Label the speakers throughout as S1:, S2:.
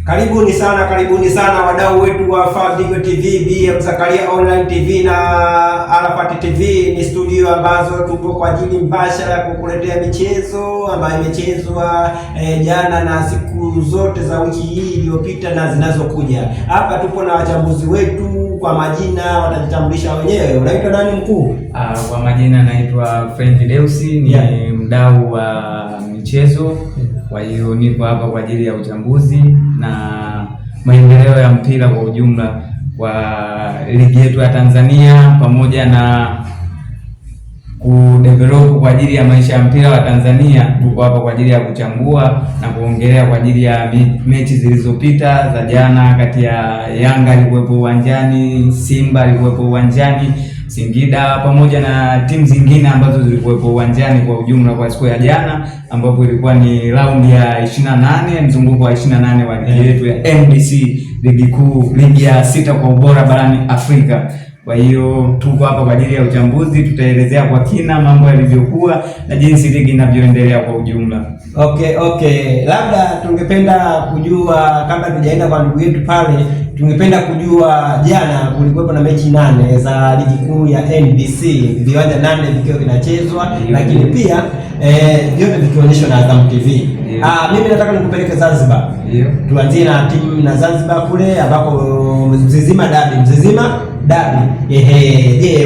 S1: Karibuni sana wadau wetu wa Fabidigo TV, BM Zakaria Online TV na Arafat TV. Ni studio ambazo tupo kwa ajili mbashara ya kukuletea michezo ambayo imechezwa jana na siku zote za wiki hii iliyopita na zinazokuja. Hapa tupo na wachambuzi wetu, kwa majina watajitambulisha wenyewe. Unaitwa nani mkuu?
S2: Kwa majina naitwa Frank Deusi, ni mdau wa michezo. Kwa hiyo nipo hapa kwa ajili ya uchambuzi na maendeleo ya mpira kwa ujumla wa ligi yetu ya Tanzania, pamoja na kudevelop kwa ajili ya maisha ya mpira wa Tanzania. Tuko hapa kwa ajili ya kuchambua na kuongelea kwa ajili ya mechi zilizopita za jana, kati ya Yanga alikuwepo uwanjani, Simba alikuwepo uwanjani, Singida pamoja na timu zingine ambazo zilikuwepo uwanjani kwa ujumla kwa siku ya jana, ambapo ilikuwa ni raundi ya 28, mzunguko wa 28 wa ligi yetu ya NBC, ligi kuu, ligi ya 6 kwa ubora barani Afrika. Kwa hiyo tuko hapa kwa ajili ya uchambuzi, tutaelezea kwa kina mambo yalivyokuwa na jinsi ligi inavyoendelea kwa ujumla.
S1: Okay. Labda tungependa kujua, kabla tujaenda kwa ndugu yetu pale, tungependa kujua jana kulikuwa na mechi 8 za ligi kuu ya NBC, viwanja 8 vikiwa vinachezwa, lakini pia vyote vikionyeshwa na Azam TV. Mimi nataka nikupeleke Zanzibar. Tuanzie na timu na Zanzibar kule ambako Mzizima Dabi.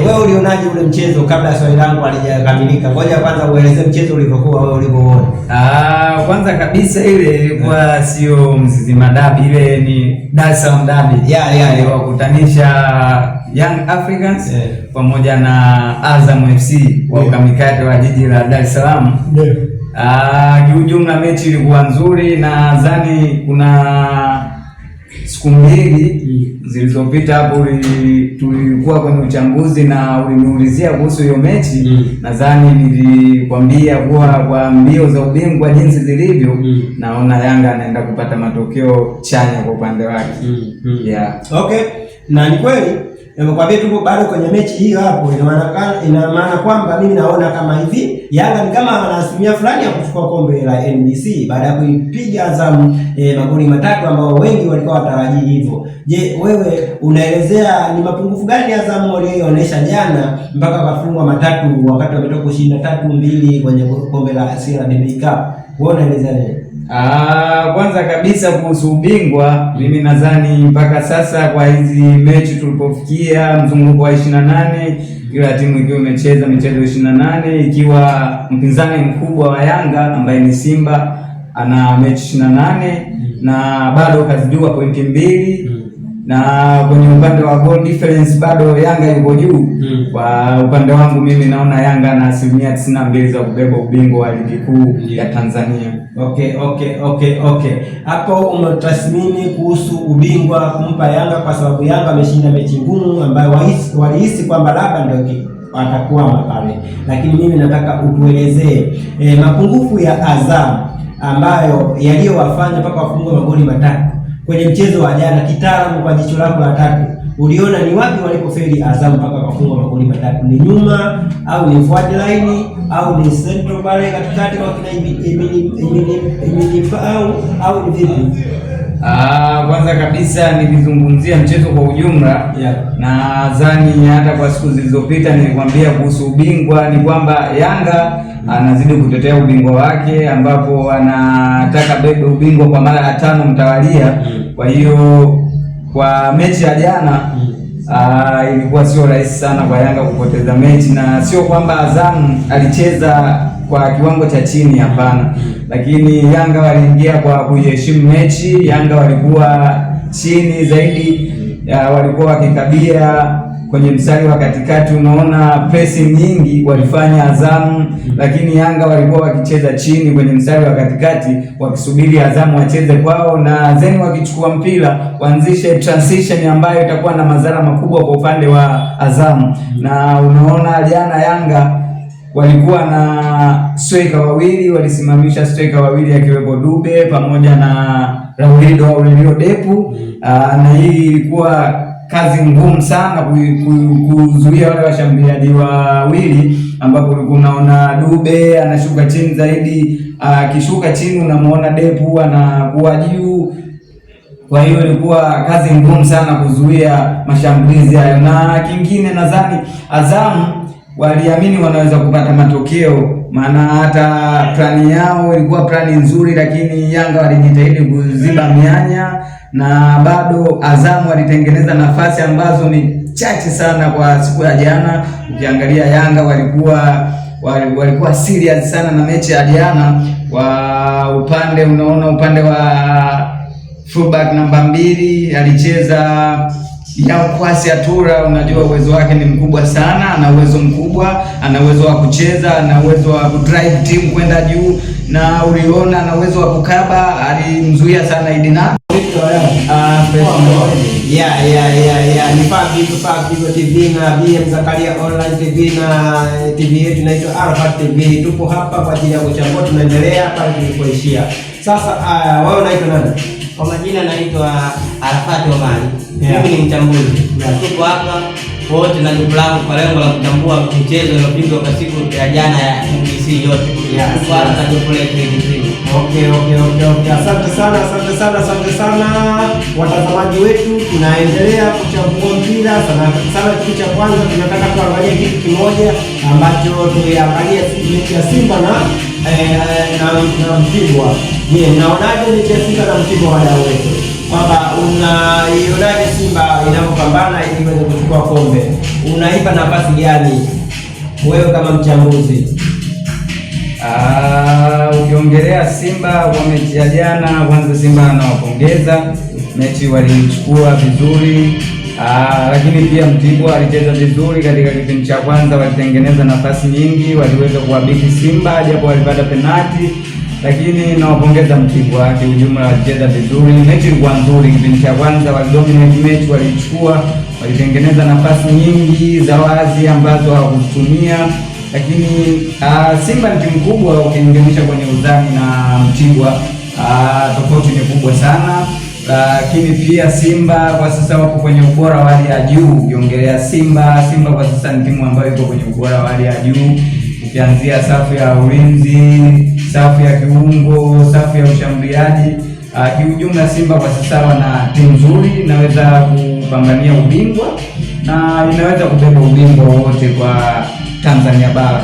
S1: Wewe ulionaje ule mchezo kabla swali langu halijakamilika? Ngoja kwanza ueleze mchezo ulivyokuwa wewe ulivyoona.
S2: Kwanza kabisa ile ilikuwa sio Mzizima Dabi, ile ni Dar es Salaam Dabi. Wakutanisha Young Africans pamoja na Azam FC wa ukamikate wa jiji la Dar es Salaam. Kiujumla mechi ilikuwa nzuri, na nadhani kuna siku mbili zilizopita hapo tulikuwa kwenye uchambuzi na uliniulizia kuhusu hiyo mechi. Nadhani nilikwambia kuwa kwa mbio za ubingwa jinsi zilivyo, naona Yanga anaenda kupata matokeo chanya kwa upande wake.
S1: Okay, na ni kweli nimekwambia tuko bado kwenye mechi hiyo hapo. Ina maana kwamba mimi naona kama hivi Yanga ni kama ana asilimia fulani ya kuchukua kombe la NBC baada ya kuipiga Azam magoli 3 ambao wengi walikuwa watarajii hivyo. Je, wewe unaelezea ni mapungufu gani Azam walioonyesha jana mpaka wakafungwa 3 wakati wametoka kushinda 3-2 kwenye kombe la CRDB Cup? Wewe unaelezea nini?
S2: Kwanza kabisa kuhusu ubingwa, mimi nadhani mpaka sasa kwa hizi mechi tulipofikia mzunguko wa 28, kila timu ikiwa imecheza michezo 28, ikiwa mpinzani mkubwa wa Yanga ambaye ni Simba ana mechi 28 na bado kazidiwa pointi 2, na kwenye upande wa goal difference bado Yanga yuko juu. Kwa upande wangu mimi naona Yanga na asilimia 92 za kubeba ubingwa wa ligi kuu ya Tanzania.
S1: Okay. Hapo umetathmini kuhusu ubingwa kumpa Yanga kwa sababu Yanga ameshinda mechi ngumu ambayo walihisi kwamba labda ndio atakwama pale. Lakini mimi nataka utuelezee mapungufu ya Azam ambayo yaliyowafanya mpaka wafungwe magoli 3 kwenye mchezo wa jana. Kitaalamu, kwa jicho lako la tatu, uliona ni wapi walipofeli Azam mpaka wakafungwa magoli 3? Ni nyuma au ni forward line au ni central pale katikati kwa kina au ni vipi?
S2: Kwanza kabisa nilizungumzia mchezo kwa ujumla. Na nadhani hata kwa siku zilizopita nilikwambia kuhusu ubingwa ni kwamba Yanga anazidi kutetea ubingwa wake, ambapo anataka bebe ubingwa kwa mara ya 5 mtawalia. Kwa hiyo kwa mechi ya jana ilikuwa sio rahisi sana kwa Yanga kupoteza mechi, na sio kwamba Azam alicheza kwa kiwango cha chini, hapana. Lakini Yanga waliingia kwa kuiheshimu mechi. Yanga walikuwa chini zaidi, walikuwa wakikabia kwenye mstari wa katikati, unaona pressing nyingi walifanya Azam, lakini Yanga walikuwa wakicheza chini kwenye mstari wa katikati wakisubiri Azam wacheze kwao, na then wakichukua mpira waanzishe transition ambayo itakuwa na madhara makubwa kwa upande wa Azam. Na unaona jana Yanga walikuwa na striker wawili, walisimamisha striker wawili akiwepo Dube pamoja na Aurelio Depu, na hii ilikuwa kazi ngumu sana kuzuia wale washambuliaji wawili ambapo ulikuwa unaona Dube anashuka chini zaidi, akishuka chini unamuona Depu anakuwa juu. Kwa hiyo ilikuwa kazi ngumu sana kuzuia mashambulizi hayo. Na kingine nadhani Azam waliamini wanaweza kupata matokeo, maana hata plani yao ilikuwa plani nzuri, lakini Yanga walijitahidi kuziba mianya na bado Azam walitengeneza nafasi ambazo ni chache sana kwa siku ya jana. Ukiangalia Yanga walikuwa serious sana na mechi ya jana. Kwa upande unaona upande wa fullback namba 2 alicheza Yao Kwasi Atura, unajua uwezo wake ni mkubwa sana, ana uwezo mkubwa, ana uwezo wa kucheza, ana uwezo wa kudrive team kwenda juu, na uliona ana uwezo wa kukaba, alimzuia sana Idina.
S1: Ni Fabigo TV na BM Zakaria Online TV na TV yetu inaitwa Arafat TV. Tupo hapa kwa ajili ya kuchambua, tunaendelea pale tulipoishia. Sasa wewe unaitwa nani?
S3: Kwa majina naitwa Arafat Omari. Mimi ni mchambuzi. Tuko hapa wote na jukumu langu kwa lengo la kuchambua michezo iliyopigwa kwa siku ya jana ya NBC yote. Tuko hapa na jukumu letu hili.
S1: Okay. Asante sana watazamaji wetu, tunaendelea kuchambua mpira sana. Kitu cha kwanza tunataka kuangalia kitu kimoja ambacho tuliangalia mechi ya Simba na Mtibwa. Je, naonaje mechi ya Simba na Mtibwa wadau wetu? Kwamba unaionaje Simba inapopambana ili iweze kuchukua kombe? Unaipa nafasi gani wewe kama mchambuzi?
S2: Ukiongelea Simba kwa mechi ya jana, kwanza Simba anawapongeza, mechi walichukua vizuri. Lakini pia Mtibwa alicheza vizuri katika kipindi cha kwanza, walitengeneza nafasi nyingi, waliweza kuwabiki Simba japo walipata penalti, lakini nawapongeza Mtibwa. Kwa ujumla walicheza vizuri, mechi ilikuwa nzuri. Kipindi cha kwanza walidominate mechi, walichukua, walitengeneza nafasi nyingi za wazi ambazo hawakutumia. Lakini Simba ni timu kubwa ukilinganisha kwenye uzani na Mtibwa, tofauti ni kubwa sana. Lakini pia Simba kwa sasa wako kwenye ubora wa hali ya juu. Ukiongelea Simba kwa sasa ni timu ambayo iko kwenye ubora wa hali ya juu, ukianzia safu ya ulinzi, safu ya kiungo, safu ya ushambuliaji. Kiujumla Simba kwa sasa wana timu nzuri, inaweza kupambania ubingwa na inaweza kubeba ubingwa wote kwa Tanzania bara.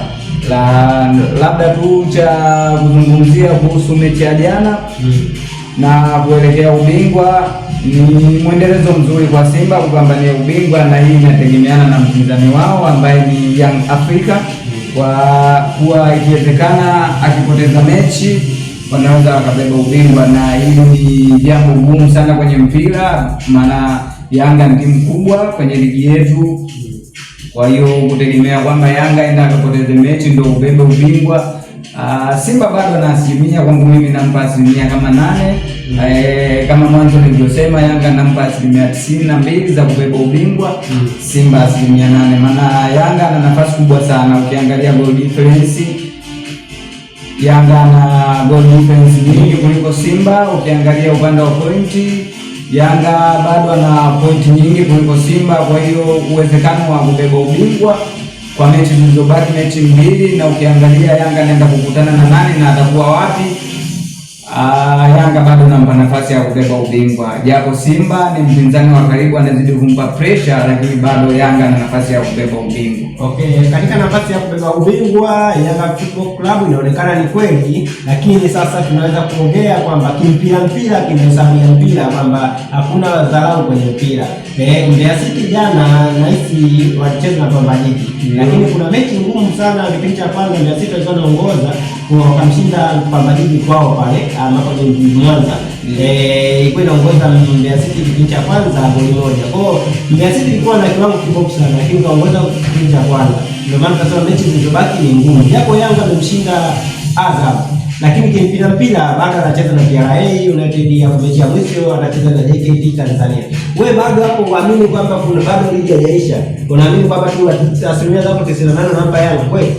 S2: Labda tu cha kuzungumzia kuhusu mechi ya jana na kuelekea ubingwa, ni mwendelezo mzuri kwa Simba kupambania ubingwa, na hii inategemeana na mpinzani wao ambaye ni Young Africa. Kwa kuwa ikiwezekana akipoteza mechi wanaweza wakabeba ubingwa, na hili ni jambo gumu sana kwenye mpira, maana Yanga ni timu kubwa kwenye ligi yetu. Kwa hiyo kutegemea kwamba Yanga enda akapoteze mechi ndio ubebe ubingwa. Simba bado na asilimia, kwangu mimi nampa asilimia kama 8. Kama mwanzo nilivyosema, Yanga nampa asilimia 92 za kubeba ubingwa, Simba asilimia 8. Maana Yanga ana nafasi kubwa sana. Ukiangalia goal difference, Yanga na goal difference nyingi kuliko Simba. Ukiangalia upande wa pointi, Yanga bado ana pointi nyingi kuliko Simba. Kwa hiyo uwezekano wa kubeba ubingwa kwa mechi zilizobaki, mechi 2, na ukiangalia Yanga anaenda kukutana na nani na atakuwa wapi, Yanga bado nampa nafasi ya kubeba ubingwa, japo Simba ni mpinzani wa karibu, anazidi kumpa pressure, lakini bado Yanga ana nafasi ya kubeba ubingwa.
S1: Okay, katika nafasi ya kubeba ubingwa Yanga Football Club inaonekana ni kweli, lakini sasa tunaweza kuongea kwamba mpira kinahesabia mpira, kwamba hakuna dharau kwenye mpira. Mbeya City jana nahisi walicheza na Pamba Jiji, lakini kuna mechi ngumu sana. Kipindi cha kwanza Mbeya City walikuwa wanaongoza, wakamshinda Pamba Jiji kwao pale ambapo ni Mwanza. Ilikuwa inaongoza Mbeya City kipindi cha kwanza goli 1. Kwa hiyo Mbeya City ilikuwa na kiwango kikubwa sana, lakini kaongoza kipindi cha kwanza. Ndio maana tunasema mechi zilizobaki ni ngumu. Japo Yanga amemshinda Azam, lakini kimpira bado anacheza na TRA United ya mechi ya mwisho, anacheza na JKT Tanzania. Wewe bado hapo uamini kwamba kuna bado ligi haijaisha? Unaamini kwamba tu asilimia zako 98 namba Yanga kweli?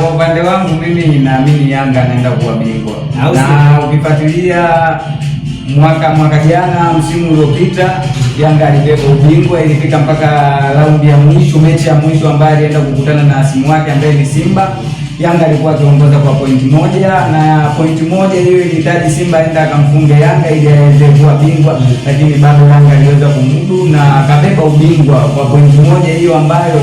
S2: Kwa upande wangu mimi ninaamini Yanga anaenda kuwa bingwa. Na ukifuatilia mwaka jana, msimu uliopita Yanga alibeba ubingwa, ilifika mpaka raundi ya mwisho, mechi ya mwisho ambayo alienda kukutana na hasimu wake ambaye ni Simba. Yanga alikuwa akiongoza kwa pointi moja, na pointi moja hiyo ilihitaji Simba aenda akamfunge Yanga ili aweze kuwa bingwa, lakini bado Yanga aliweza kumudu na akabeba ubingwa kwa pointi moja hiyo ambayo